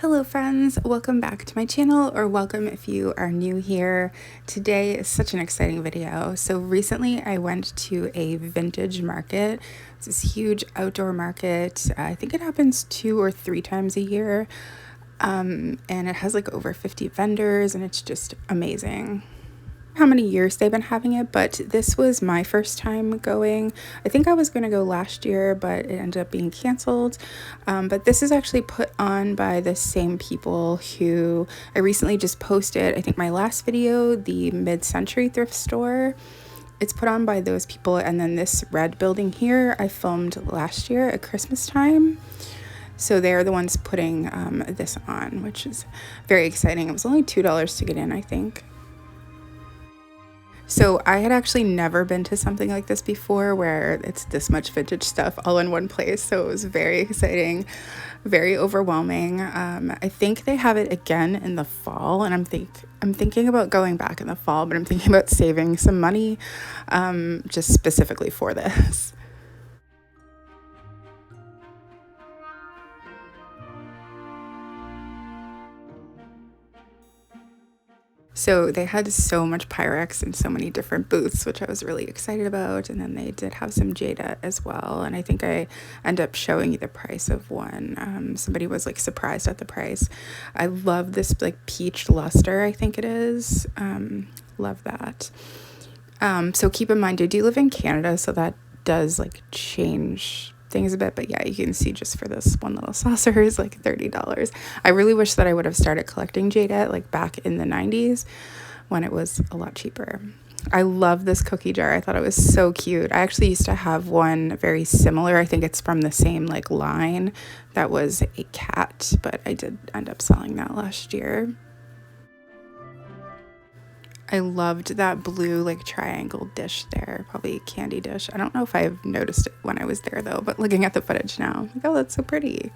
Hello friends, welcome back to my channel, or welcome if you are new here. Today is such an exciting video. So recently I went to a vintage market. It's this huge outdoor market. I think it happens 2 or 3 times a year. And it has like over 50 vendors and it's just amazing. How many years they've been having it, but this was my first time going. I think I was going to go last year, but it ended up being canceled. But this is actually put on by the same people who I recently just posted, I think my last video, the mid-century thrift store. It's put on by those people. And then this red building here, I filmed last year at Christmas time. So they're the ones putting this on, which is very exciting. It was only $2 to get in, I think. So I had actually never been to something like this before where it's this much vintage stuff all in one place. So it was very exciting, very overwhelming. I think they have it again in the fall, and I'm thinking about going back in the fall, but I'm thinking about saving some money just specifically for this. So they had so much Pyrex and so many different booths, which I was really excited about. And then they did have some Jada as well. And I think I ended up showing you the price of one. Somebody was like surprised at the price. I love this like peach luster, I think it is. Love that. So keep in mind, I do live in Canada, so that does like change things a bit, but yeah, you can see just for this one little saucer is like $30. I really wish that I would have started collecting jade like back in the 90s when it was a lot cheaper. I love this cookie jar. I thought it was so cute. I actually used to have one very similar. I think it's from the same like line that was a cat, but I did end up selling that last year. I loved that blue like triangle dish there, probably a candy dish. I don't know if I've noticed it when I was there though, but looking at the footage now, I'm like, oh, that's so pretty.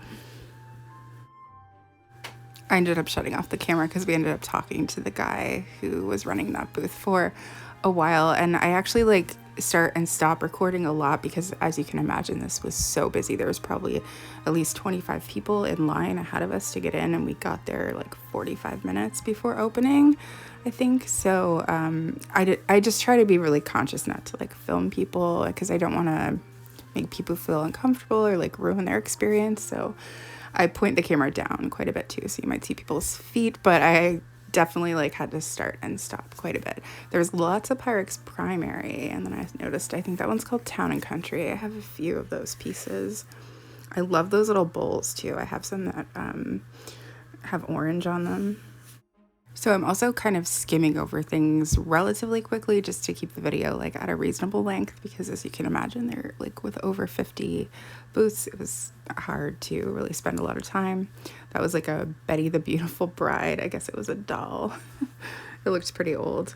I ended up shutting off the camera because we ended up talking to the guy who was running that booth for a while, and I actually like start and stop recording a lot because, as you can imagine, this was so busy. There was probably at least 25 people in line ahead of us to get in, and we got there like 45 minutes before opening, I think. So I just try to be really conscious not to like film people because I don't want to make people feel uncomfortable or like ruin their experience. So I point the camera down quite a bit too, so you might see people's feet, but I definitely like had to start and stop quite a bit. There's lots of Pyrex primary, and then I noticed, I think that one's called Town and Country. I have a few of those pieces. I love those little bowls too. I have some that have orange on them. So I'm also kind of skimming over things relatively quickly just to keep the video like at a reasonable length because, as you can imagine, they're like with over 50 booths. It was hard to really spend a lot of time. That was like a Betty the Beautiful Bride. I guess it was a doll. It looked pretty old.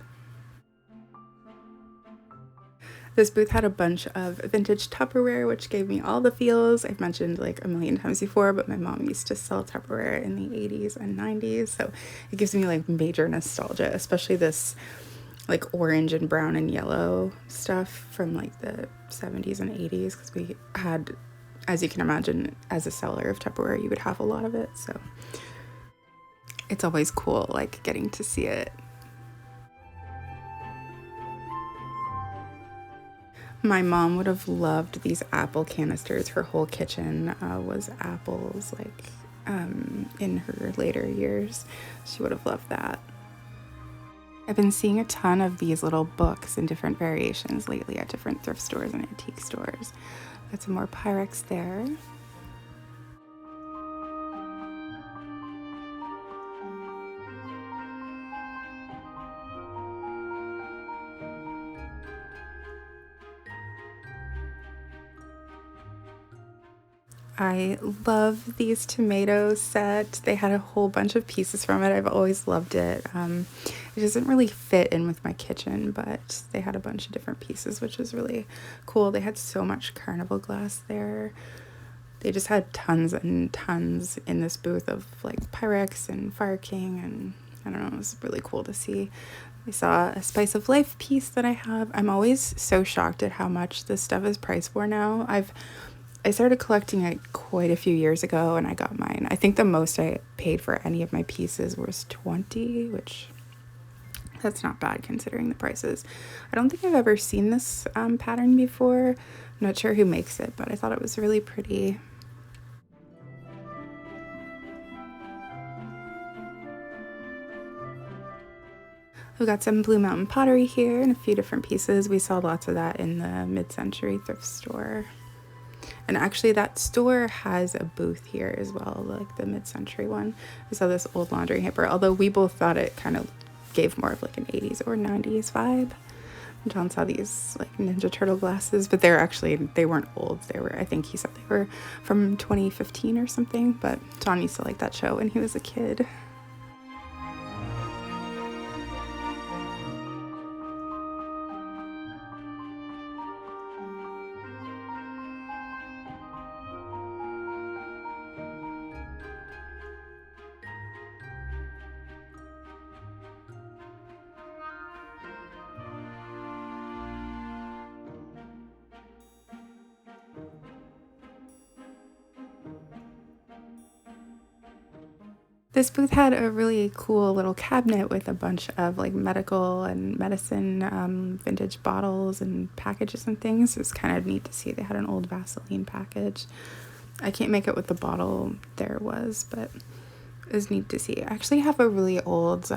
This booth had a bunch of vintage Tupperware, which gave me all the feels. I've mentioned like a million times before, but my mom used to sell Tupperware in the 80s and 90s. So it gives me like major nostalgia, especially this like orange and brown and yellow stuff from like the 70s and 80s. Because we had, as you can imagine, as a seller of Tupperware, you would have a lot of it. So it's always cool like getting to see it. My mom would have loved these apple canisters. Her whole kitchen was apples, like in her later years. She would have loved that. I've been seeing a ton of these little books in different variations lately at different thrift stores and antique stores. Got some more Pyrex there. I love these tomato set. They had a whole bunch of pieces from it. I've always loved it. It doesn't really fit in with my kitchen, but they had a bunch of different pieces, which was really cool. They had so much carnival glass there. They just had tons and tons in this booth of like Pyrex and Fire King, and I don't know, it was really cool to see. I saw a Spice of Life piece that I have. I'm always so shocked at how much this stuff is priced for now. I started collecting it quite a few years ago, and I got mine. I think the most I paid for any of my pieces was 20, which that's not bad considering the prices. I don't think I've ever seen this pattern before. I'm not sure who makes it, but I thought it was really pretty. We got some Blue Mountain pottery here and a few different pieces. We saw lots of that in the mid-century thrift store. And actually that store has a booth here as well, like the mid-century one. I saw this old laundry hamper, although we both thought it kind of gave more of like an 80s or 90s vibe. John saw these like Ninja Turtle glasses, but they weren't old. I think he said they were from 2015 or something, but John used to like that show when he was a kid. This booth had a really cool little cabinet with a bunch of like medical and medicine vintage bottles and packages and things. It was kind of neat to see. They had an old Vaseline package. I can't make it what the bottle there was, but it was neat to see. I actually have a really old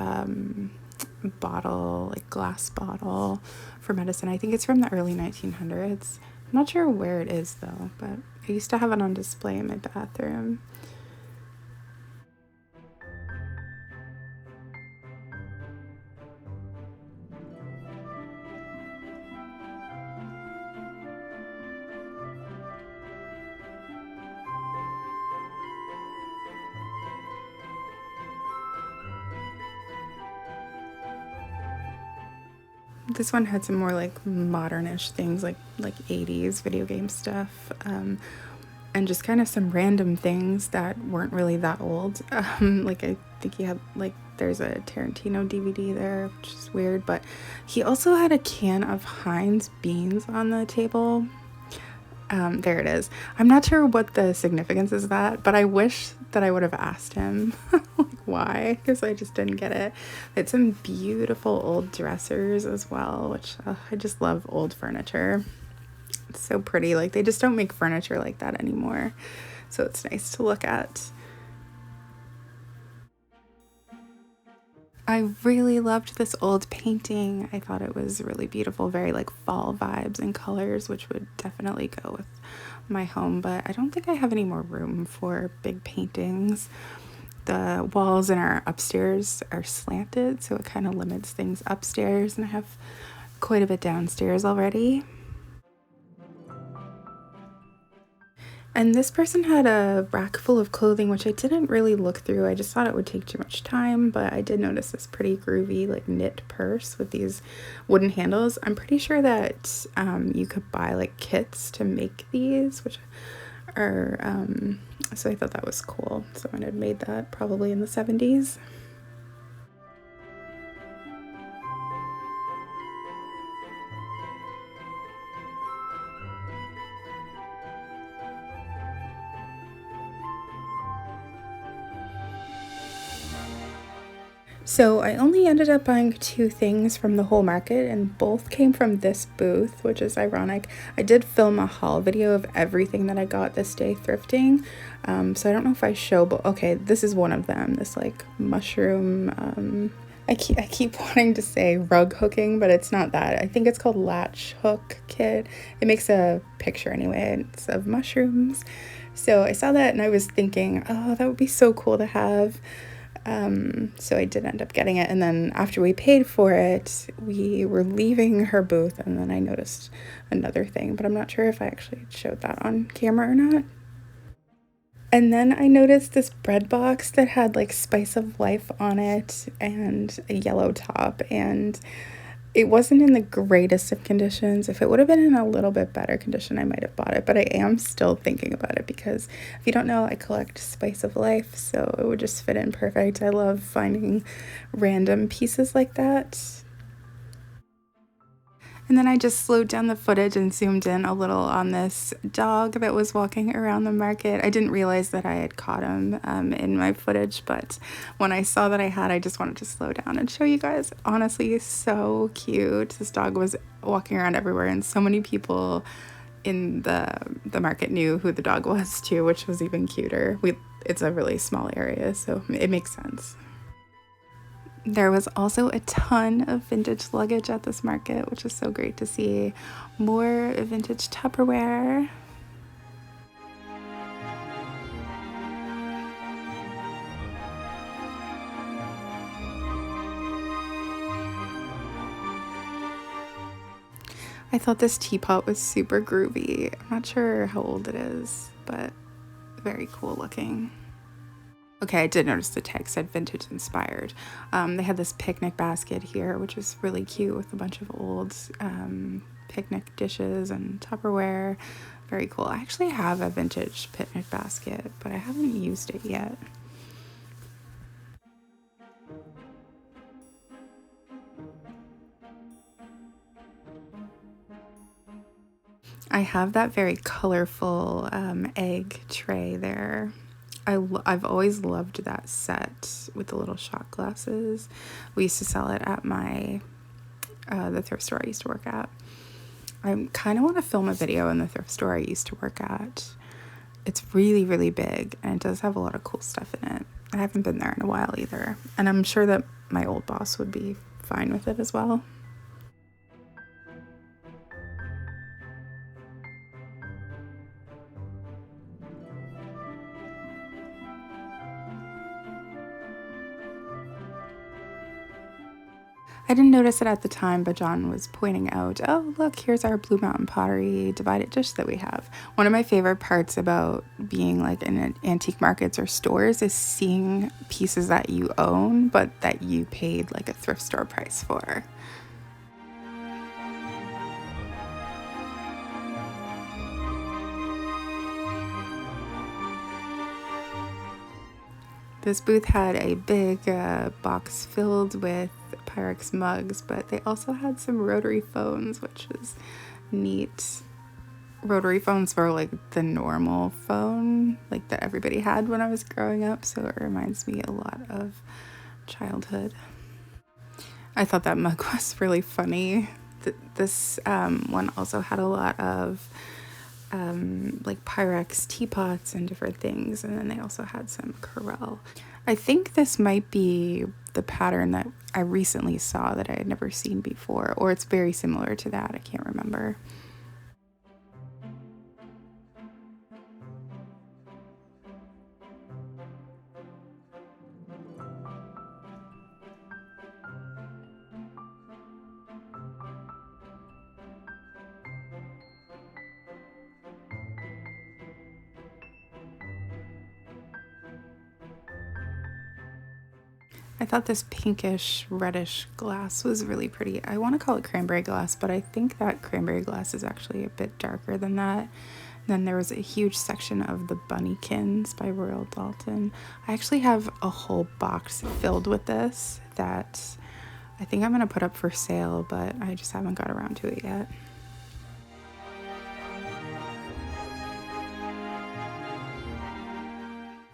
bottle, like glass bottle for medicine. I think it's from the early 1900s. I'm not sure where it is though, but I used to have it on display in my bathroom. This one had some more like modernish things, like 80s video game stuff, and just kind of some random things that weren't really that old. Like I think he had like there's a Tarantino DVD there, which is weird, but he also had a can of Heinz beans on the table. There it is. I'm not sure what the significance is of that, but I wish that I would have asked him like why, because I just didn't get it. It's some beautiful old dressers as well, which I just love old furniture. It's so pretty. Like they just don't make furniture like that anymore, so it's nice to look at. I really loved this old painting. I thought it was really beautiful, very like fall vibes and colors, which would definitely go with my home, but I don't think I have any more room for big paintings. The walls in our upstairs are slanted, so it kind of limits things upstairs, and I have quite a bit downstairs already. And this person had a rack full of clothing, which I didn't really look through. I just thought it would take too much time, but I did notice this pretty groovy like knit purse with these wooden handles. I'm pretty sure that you could buy like kits to make these, which are, so I thought that was cool. Someone had made that probably in the 70s. So I only ended up buying 2 things from the whole market, and both came from this booth, which is ironic. I did film a haul video of everything that I got this day thrifting, so I don't know if I show, but okay, this is one of them, this like mushroom, I keep wanting to say rug hooking, but it's not that. I think it's called latch hook kit. It makes a picture anyway, and it's of mushrooms. So I saw that and I was thinking, oh, that would be so cool to have. So I did end up getting it, and then after we paid for it, we were leaving her booth, and then I noticed another thing, but I'm not sure if I actually showed that on camera or not. And then I noticed this bread box that had like Spice of Life on it and a yellow top, and it wasn't in the greatest of conditions. If it would have been in a little bit better condition, I might have bought it, but I am still thinking about it because if you don't know, I collect Spice of Life, so it would just fit in perfect. I love finding random pieces like that. And then I just slowed down the footage and zoomed in a little on this dog that was walking around the market. I didn't realize that I had caught him in my footage, but when I saw that I had, I just wanted to slow down and show you guys. Honestly, so cute. This dog was walking around everywhere, and so many people in the market knew who the dog was too, which was even cuter. It's a really small area, so it makes sense. There was also a ton of vintage luggage at this market, which is so great to see. More vintage Tupperware. I thought this teapot was super groovy. I'm not sure how old it is, but very cool looking. Okay, I did notice the tag said vintage inspired. They had this picnic basket here, which is really cute with a bunch of old picnic dishes and Tupperware. Very cool. I actually have a vintage picnic basket, but I haven't used it yet. I have that very colorful egg tray there. I've always loved that set with the little shot glasses. We used to sell it at the thrift store I used to work at. I kind of want to film a video in the thrift store I used to work at. It's really, really big, and it does have a lot of cool stuff in it. I haven't been there in a while either, and I'm sure that my old boss would be fine with it as well. I didn't notice it at the time, but John was pointing out, oh, look, here's our Blue Mountain Pottery divided dish that we have. One of my favorite parts about being like in antique markets or stores is seeing pieces that you own, but that you paid like a thrift store price for. This booth had a big box filled with Pyrex mugs, but they also had some rotary phones, which was neat. Rotary phones were like the normal phone, like that everybody had when I was growing up, so it reminds me a lot of childhood. I thought that mug was really funny. This one also had a lot of like Pyrex teapots and different things, and then they also had some Corelle. I think this might be the pattern that I recently saw that I had never seen before, or it's very similar to that. I can't remember. I thought this pinkish reddish glass was really pretty. I want to call it cranberry glass, but I think that cranberry glass is actually a bit darker than that. And then there was a huge section of the Bunnykins by Royal Dalton. I actually have a whole box filled with this that I think I'm going to put up for sale, but I just haven't got around to it yet.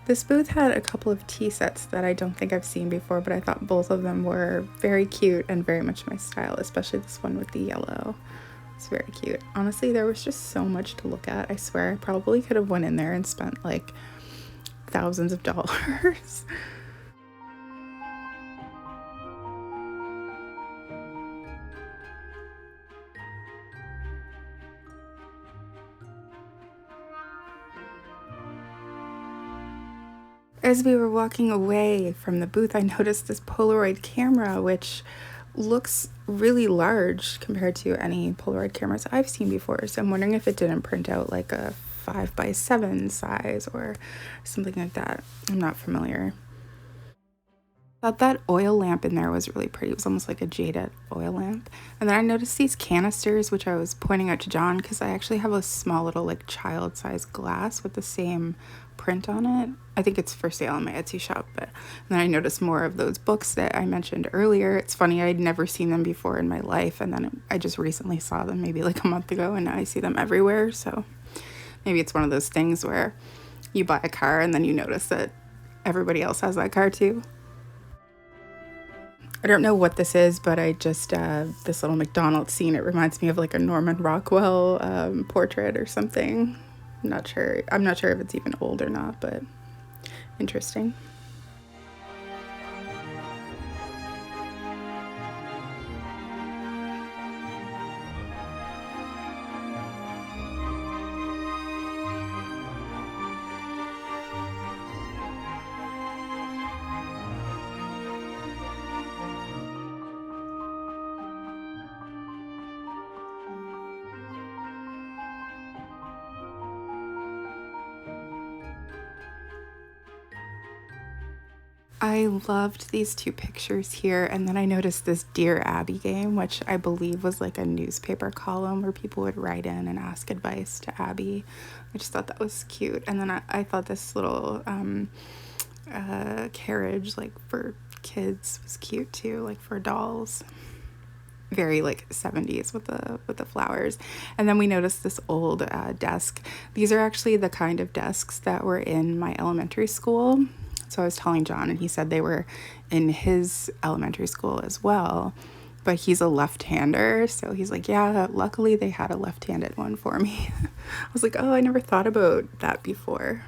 This booth had a couple of tea sets that I don't think I've seen before, but I thought both of them were very cute and very much my style, especially this one with the yellow. It's very cute. Honestly, there was just so much to look at. I swear I probably could have went in there and spent like thousands of dollars. As we were walking away from the booth, I noticed this Polaroid camera, which looks really large compared to any Polaroid cameras I've seen before. So I'm wondering if it didn't print out like a 5x7 size or something like that. I'm not familiar. Thought that oil lamp in there was really pretty. It was almost like a jaded oil lamp. And then I noticed these canisters, which I was pointing out to John because I actually have a small little like child-sized glass with the same print on it. I think it's for sale in my Etsy shop. But then I noticed more of those books that I mentioned earlier. It's funny, I'd never seen them before in my life, and then I just recently saw them maybe like a month ago, and now I see them everywhere. So maybe it's one of those things where you buy a car and then you notice that everybody else has that car too. I don't know what this is, but I just, this little McDonald's scene, it reminds me of like a Norman Rockwell portrait or something. I'm not sure if it's even old or not, but interesting. I loved these two pictures here, and then I noticed this Dear Abby game, which I believe was like a newspaper column where people would write in and ask advice to Abby. I just thought that was cute. And then I thought this little carriage like for kids was cute too, like for dolls. Very like 70s with the flowers. And then we noticed this old desk. These are actually the kind of desks that were in my elementary school. So I was telling John, and he said they were in his elementary school as well, but he's a left-hander, so he's like, yeah, luckily they had a left-handed one for me. I was like, oh, I never thought about that before.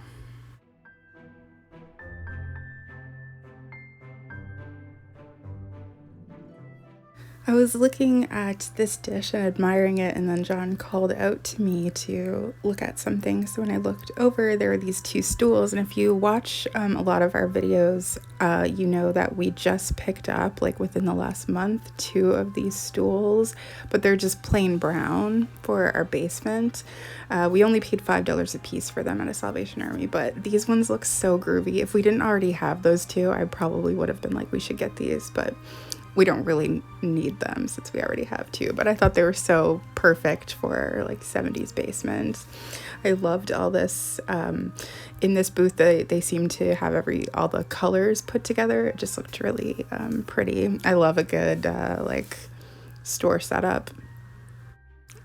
I was looking at this dish and admiring it, and then John called out to me to look at something. So when I looked over, there were these two stools, and if you watch a lot of our videos, you know that we just picked up, like within the last month, 2 of these stools, but they're just plain brown for our basement. We only paid $5 a piece for them at a Salvation Army, but these ones look so groovy. If we didn't already have those 2, I probably would have been like, we should get these, but we don't really need them since we already have 2, but I thought they were so perfect for like 70s basement. I loved all this. In this booth, they seem to have all the colors put together. It just looked really pretty. I love a good like store setup.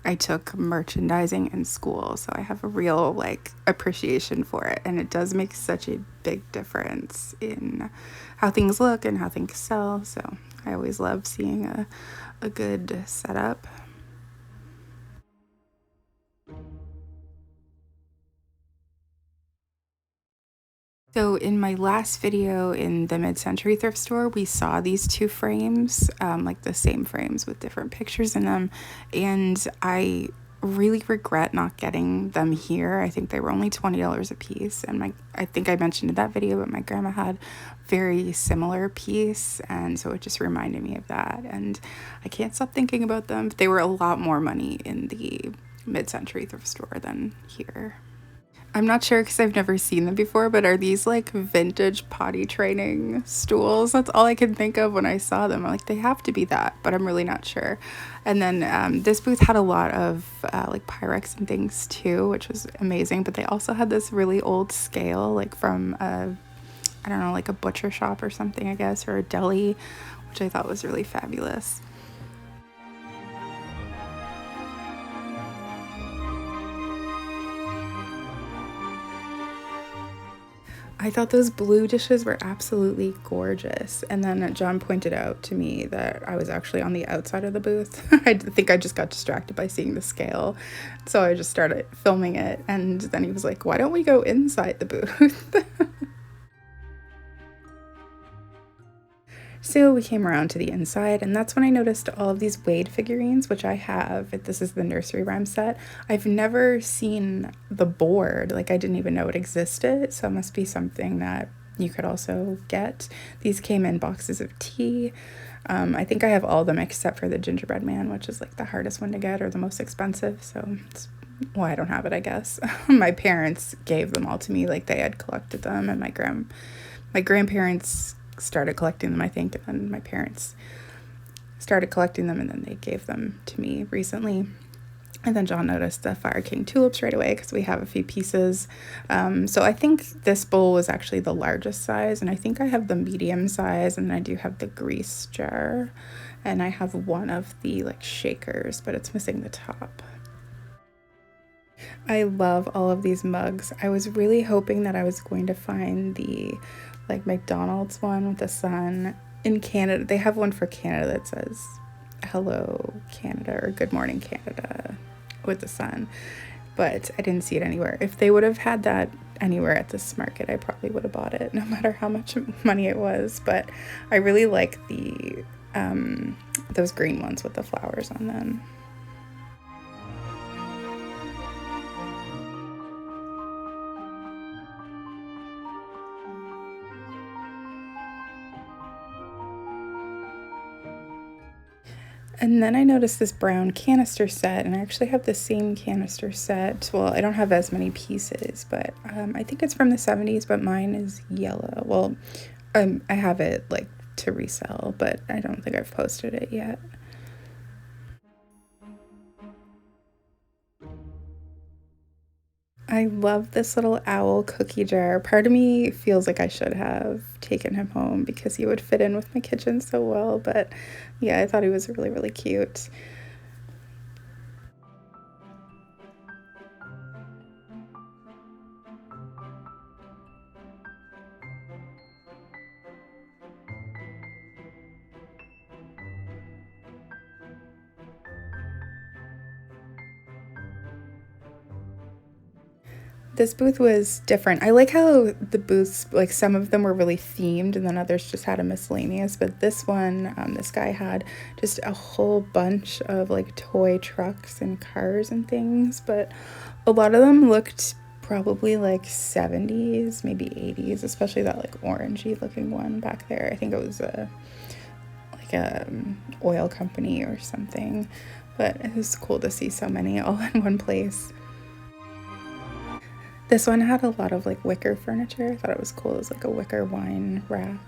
I took merchandising in school, so I have a real like appreciation for it, and it does make such a big difference in how things look and how things sell. So I always love seeing a good setup. So in my last video in the mid-century thrift store, we saw these 2 frames, like the same frames with different pictures in them, and I really regret not getting them here. I think they were only $20 a piece, and I think I mentioned in that video, but my grandma had very similar piece, and so it just reminded me of that, and I can't stop thinking about them. They were a lot more money in the mid-century thrift store than here. I'm not sure because I've never seen them before, but are these like vintage potty training stools? That's all I can think of when I saw them. I'm like, they have to be that, but I'm really not sure. And then this booth had a lot of like Pyrex and things too, which was amazing. But they also had this really old scale, like from I don't know, like a butcher shop or something, I guess, or a deli, which I thought was really fabulous. I thought those blue dishes were absolutely gorgeous. And then John pointed out to me that I was actually on the outside of the booth. I think I just got distracted by seeing the scale. So I just started filming it. And then he was like, why don't we go inside the booth? So we came around to the inside, and that's when I noticed all of these Wade figurines, which I have. This is the nursery rhyme set. I've never seen the board. Like, I didn't even know it existed, so it must be something that you could also get. These came in boxes of tea. I think I have all of them except for the gingerbread man, which is like the hardest one to get or the most expensive, so it's why I don't have it, I guess. My parents gave them all to me, like they had collected them, and my grandparents started collecting them, I think, and then my parents started collecting them, and then they gave them to me recently. And then John noticed the Fire King tulips right away because we have a few pieces. So I think this bowl was actually the largest size, and I think I have the medium size, and I do have the grease jar, and I have one of the like shakers, but it's missing the top. I love all of these mugs. I was really hoping that I was going to find the like McDonald's one with the sun. In Canada, they have one for Canada that says hello Canada or good morning Canada with the sun, but I didn't see it anywhere. If they would have had that anywhere at this market, I probably would have bought it no matter how much money it was. But I really like the those green ones with the flowers on them. And then I noticed this brown canister set, and I actually have the same canister set. Well, I don't have as many pieces, but I think it's from the 70s, but mine is yellow. Well, I have it like to resell, but I don't think I've posted it yet. I love this little owl cookie jar. Part of me feels like I should have taken him home because he would fit in with my kitchen so well, but yeah, I thought he was really, really cute. This booth was different. I like how the booths, like some of them were really themed and then others just had a miscellaneous. But this one, this guy had just a whole bunch of like toy trucks and cars and things. But a lot of them looked probably like 70s, maybe 80s, especially that like orangey looking one back there. I think it was a oil company or something. But it was cool to see so many all in one place. This one had a lot of like wicker furniture. I thought it was cool. It was like a wicker wine rack.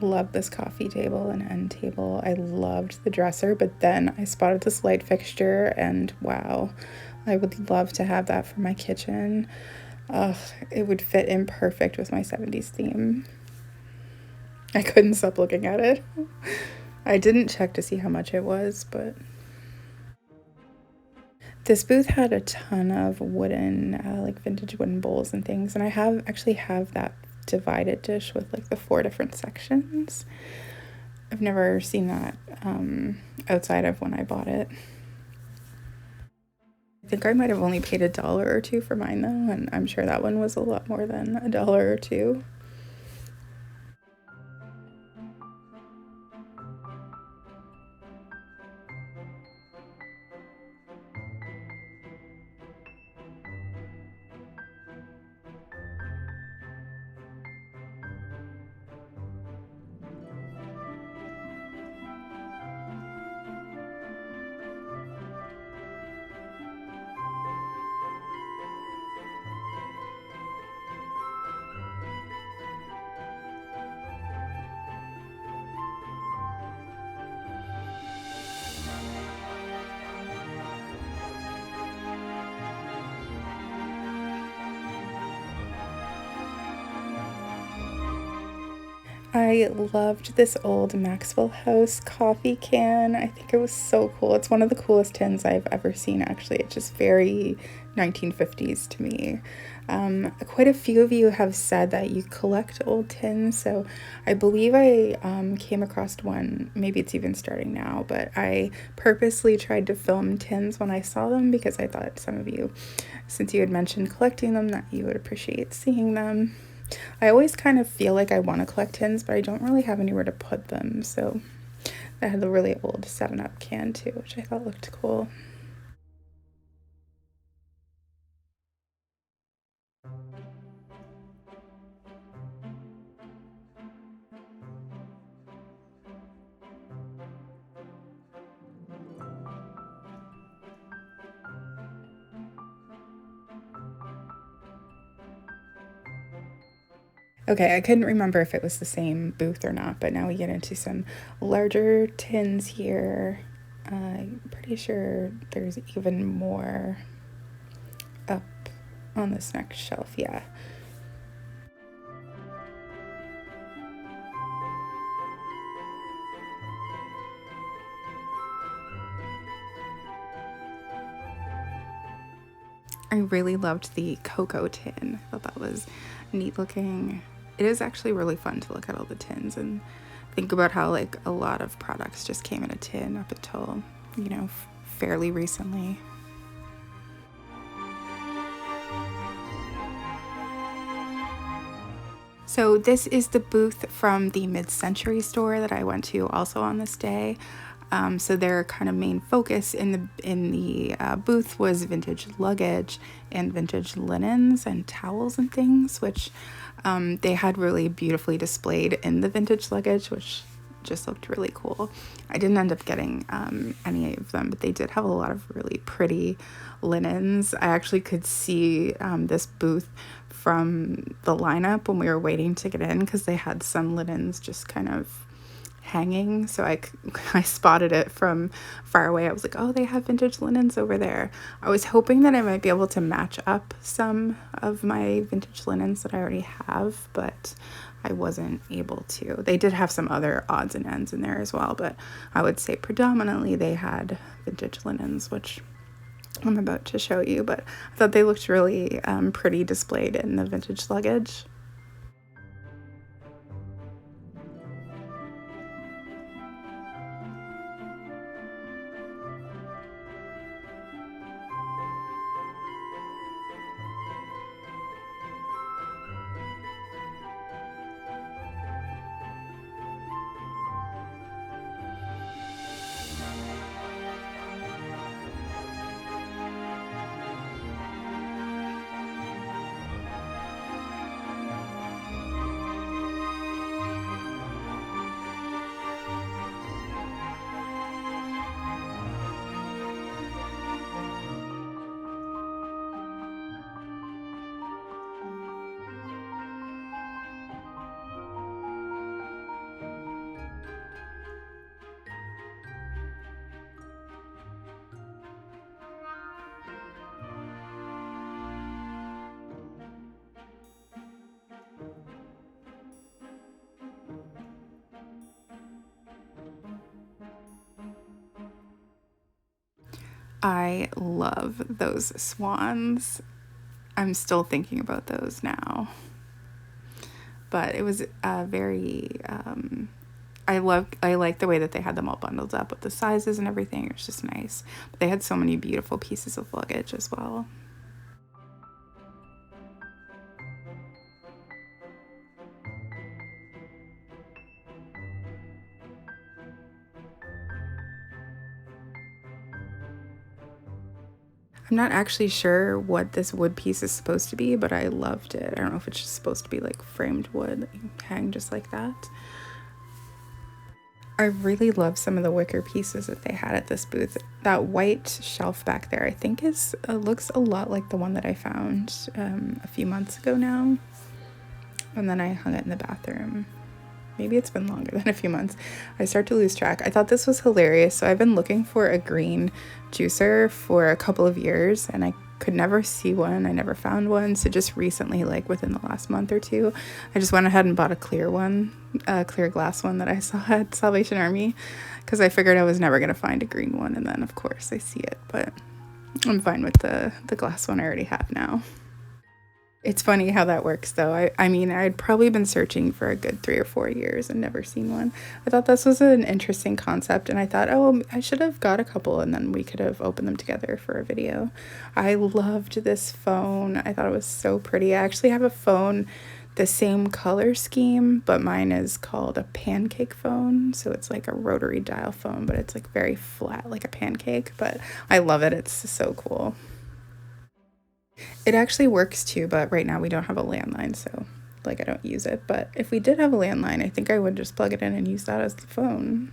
Love this coffee table and end table. I loved the dresser, but then I spotted this light fixture and wow, I would love to have that for my kitchen. It would fit in perfect with my 70s theme. I couldn't stop looking at it. I didn't check to see how much it was, but this booth had a ton of wooden, like vintage wooden bowls and things, and I actually have that divided dish with like the 4 different sections. I've never seen that outside of when I bought it. I think I might have only paid $1 or $2 for mine though, and I'm sure that one was a lot more than $1 or $2. I loved this old Maxwell House coffee can. I think it was so cool. It's one of the coolest tins I've ever seen, actually. It's just very 1950s to me. Quite a few of you have said that you collect old tins, so I believe I came across one, maybe it's even starting now, but I purposely tried to film tins when I saw them because I thought some of you, since you had mentioned collecting them, that you would appreciate seeing them. I always kind of feel like I want to collect tins, but I don't really have anywhere to put them. So I had the really old 7-Up can too, which I thought looked cool. Okay, I couldn't remember if it was the same booth or not, but now we get into some larger tins here. I'm pretty sure there's even more up on this next shelf, yeah. I really loved the cocoa tin. I thought that was neat looking. It is actually really fun to look at all the tins and think about how like a lot of products just came in a tin up until, fairly recently. So this is the booth from the mid-century store that I went to also on this day. So their kind of main focus in the booth was vintage luggage and vintage linens and towels and things, which they had really beautifully displayed in the vintage luggage, which just looked really cool. I didn't end up getting any of them, but they did have a lot of really pretty linens. I actually could see this booth from the lineup when we were waiting to get in, because they had some linens just kind of hanging, so I spotted it from far away. I was like, oh, they have vintage linens over there. I was hoping that I might be able to match up some of my vintage linens that I already have, but I wasn't able to. They did have some other odds and ends in there as well, but I would say predominantly they had vintage linens, which I'm about to show you, but I thought they looked really pretty displayed in the vintage luggage. I love those swans. I'm still thinking about those now. But it was very I like the way that they had them all bundled up with the sizes and everything. It was just nice. But they had so many beautiful pieces of luggage as well. I'm not actually sure what this wood piece is supposed to be, but I loved it. I don't know if it's just supposed to be like framed wood that you hang just like that. I really love some of the wicker pieces that they had at this booth. That white shelf back there, I think looks a lot like the one that I found a few months ago now. And then I hung it in the bathroom. Maybe it's been longer than a few months. I start to lose track. I thought this was hilarious. So I've been looking for a green juicer for a couple of years, and I could never see one. I never found one. So just recently, like within the last month or two, I just went ahead and bought a clear one, a clear glass one that I saw at Salvation Army, because I figured I was never going to find a green one. And then of course I see it, but I'm fine with the glass one I already have now. It's funny how that works, though. I mean, I'd probably been searching for a good 3 or 4 years and never seen one. I thought this was an interesting concept, and I thought, oh, I should have got a couple, and then we could have opened them together for a video. I loved this phone. I thought it was so pretty. I actually have a phone the same color scheme, but mine is called a pancake phone. So it's like a rotary dial phone, but it's like very flat, like a pancake. But I love it. It's so cool. It actually works too, but right now we don't have a landline, so like I don't use it. But if we did have a landline, I think I would just plug it in and use that as the phone.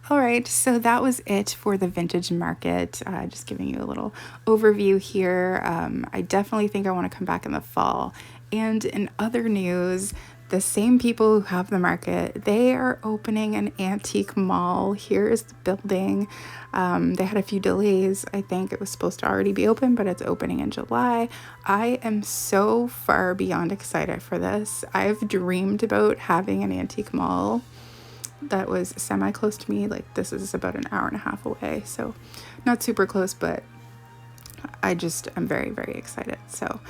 All right, so that was it for the vintage market. Just giving you a little overview here. I definitely think I want to come back in the fall. And in other news, the same people who have the market, they are opening an antique mall. Here is the building. They had a few delays. I think it was supposed to already be open, but it's opening in July. I am so far beyond excited for this. I've dreamed about having an antique mall that was semi close to me. Like, this is about an hour and a half away, so not super close, but I'm very, very excited. So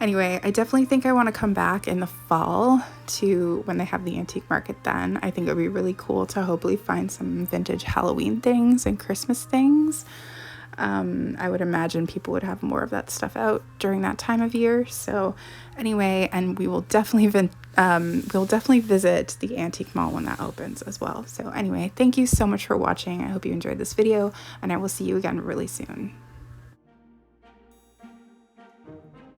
anyway, I definitely think I want to come back in the fall to when they have the antique market then. I think it would be really cool to hopefully find some vintage Halloween things and Christmas things. I would imagine people would have more of that stuff out during that time of year. So anyway, and we will definitely we'll definitely visit the antique mall when that opens as well. So anyway, thank you so much for watching. I hope you enjoyed this video, and I will see you again really soon.